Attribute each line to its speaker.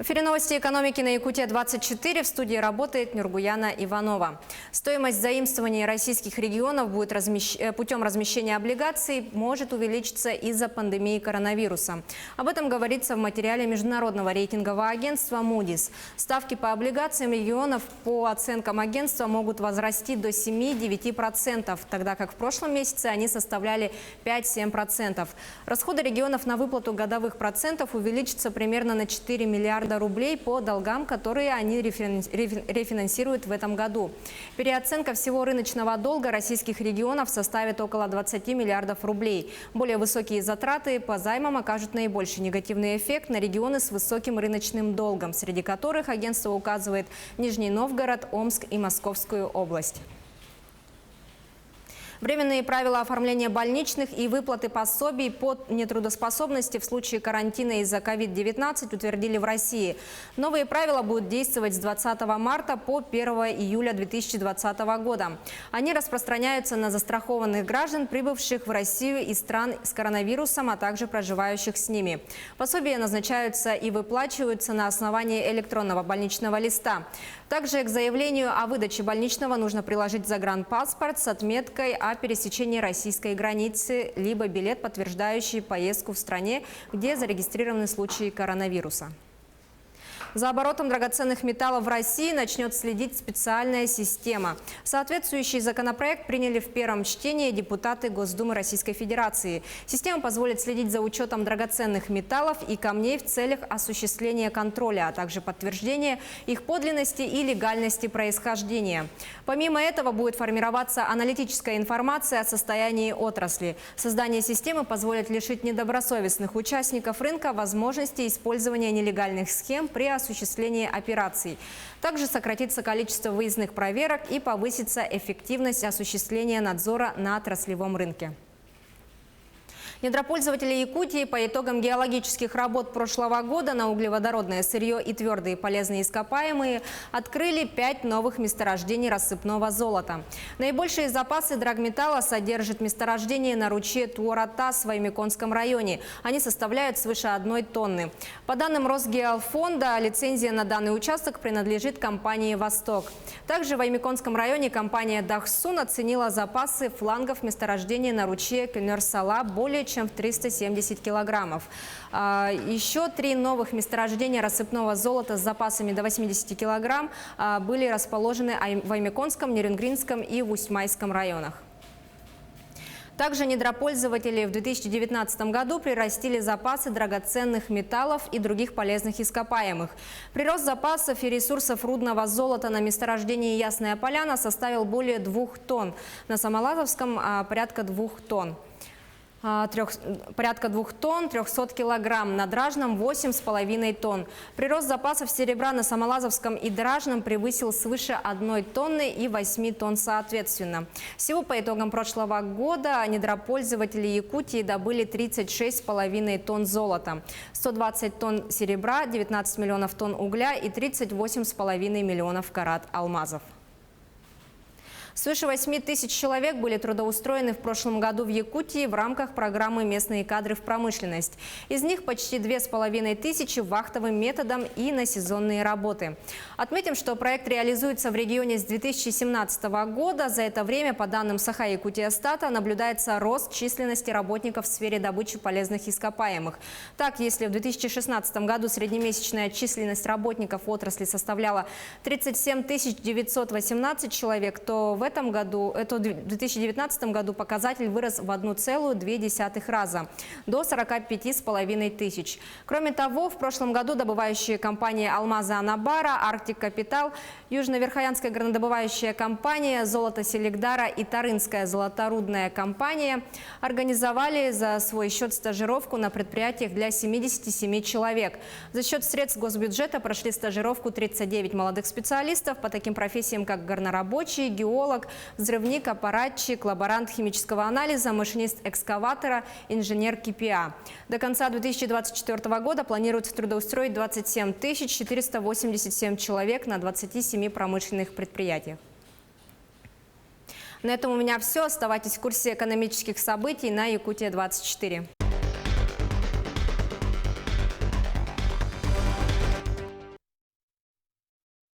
Speaker 1: эфире новости экономики на Якутия-24. В студии работает Нургуяна Иванова. Стоимость заимствований российских регионов путем размещения облигаций может увеличиться из-за пандемии коронавируса. Об этом говорится в материале международного рейтингового агентства Moody's. Ставки по облигациям регионов по оценкам агентства могут возрасти до 7–9%, тогда как в прошлом месяце они составляли 5–7%. Расходы регионов на выплату годовых процентов увеличатся примерно на 4 миллиарда рублей по долгам, которые они рефинансируют в этом году. Переоценка всего рыночного долга российских регионов составит около 20 миллиардов рублей. Более высокие затраты по займам окажут наибольший негативный эффект на регионы с высоким рыночным долгом, среди которых агентство указывает Нижний Новгород, Омск и Московскую область. Временные правила оформления больничных и выплаты пособий по нетрудоспособности в случае карантина из-за COVID-19 утвердили в России. Новые правила будут действовать с 20 марта по 1 июля 2020 года. Они распространяются на застрахованных граждан, прибывших в Россию из стран с коронавирусом, а также проживающих с ними. Пособия назначаются и выплачиваются на основании электронного больничного листа. Также к заявлению о выдаче больничного нужно приложить загранпаспорт с отметкой о пересечении российской границы, либо билет, подтверждающий поездку в стране, где зарегистрированы случаи коронавируса. За оборотом драгоценных металлов в России начнет следить специальная система. Соответствующий законопроект приняли в первом чтении депутаты Госдумы Российской Федерации. Система позволит следить за учетом драгоценных металлов и камней в целях осуществления контроля, а также подтверждения их подлинности и легальности происхождения. Помимо этого будет формироваться аналитическая информация о состоянии отрасли. Создание системы позволит лишить недобросовестных участников рынка возможности использования нелегальных схем при осуществлении операций. Также сократится количество выездных проверок и повысится эффективность осуществления надзора на отраслевом рынке. Недропользователи Якутии по итогам геологических работ прошлого года на углеводородное сырье и твердые полезные ископаемые открыли 5 новых месторождений рассыпного золота. Наибольшие запасы драгметалла содержит месторождение на ручье Туоратас в Ваймиконском районе. Они составляют свыше 1 тонны. По данным Росгеофонда, лицензия на данный участок принадлежит компании «Восток». Также в Ваймиконском районе компания «Дахсун» оценила запасы флангов месторождения на ручье Кюнер-Сала более чем в 370 килограммов. Еще 3 новых месторождения рассыпного золота с запасами до 80 килограмм были расположены в Ваймиконском, Нерюнгринском и в Усть-Майском районах. Также недропользователи в 2019 году прирастили запасы драгоценных металлов и других полезных ископаемых. Прирост запасов и ресурсов рудного золота на месторождении Ясная Поляна составил более 2 тонн. На Самолазовском порядка 2 тонн. Порядка 2 тонн 300 килограмм, на Дражном 8,5 тонн. Прирост запасов серебра на Самолазовском и Дражном превысил свыше 1 тонны и 8 тонн соответственно. Всего по итогам прошлого года недропользователи Якутии добыли 36,5 тонн золота, 120 тонн серебра, 19 миллионов тонн угля и 38,5 миллионов карат алмазов. Свыше 8 тысяч человек были трудоустроены в прошлом году в Якутии в рамках программы «Местные кадры в промышленность». Из них почти 2500 вахтовым методом и на сезонные работы. Отметим, что проект реализуется в регионе с 2017 года. За это время, по данным Саха-Якутия-Стата, наблюдается рост численности работников в сфере добычи полезных ископаемых. Так, если в 2016 году среднемесячная численность работников отрасли составляла 37 918 человек, то в 2019 году показатель вырос в 1,2 раза – до 45,5 тысяч. Кроме того, в прошлом году добывающие компании «Алмазы Анабара», «Арктик Капитал», Южно-Верхоянская горнодобывающая компания, «Золото Селигдара» и Тарынская золоторудная компания организовали за свой счет стажировку на предприятиях для 77 человек. За счет средств госбюджета прошли стажировку 39 молодых специалистов по таким профессиям, как горнорабочий, геолог, взрывник, аппаратчик, лаборант химического анализа, машинист экскаватора, инженер КПА. До конца 2024 года планируется трудоустроить 27 487 человек на 27 промышленных предприятиях. На этом у меня все. Оставайтесь в курсе экономических событий на Якутия-24.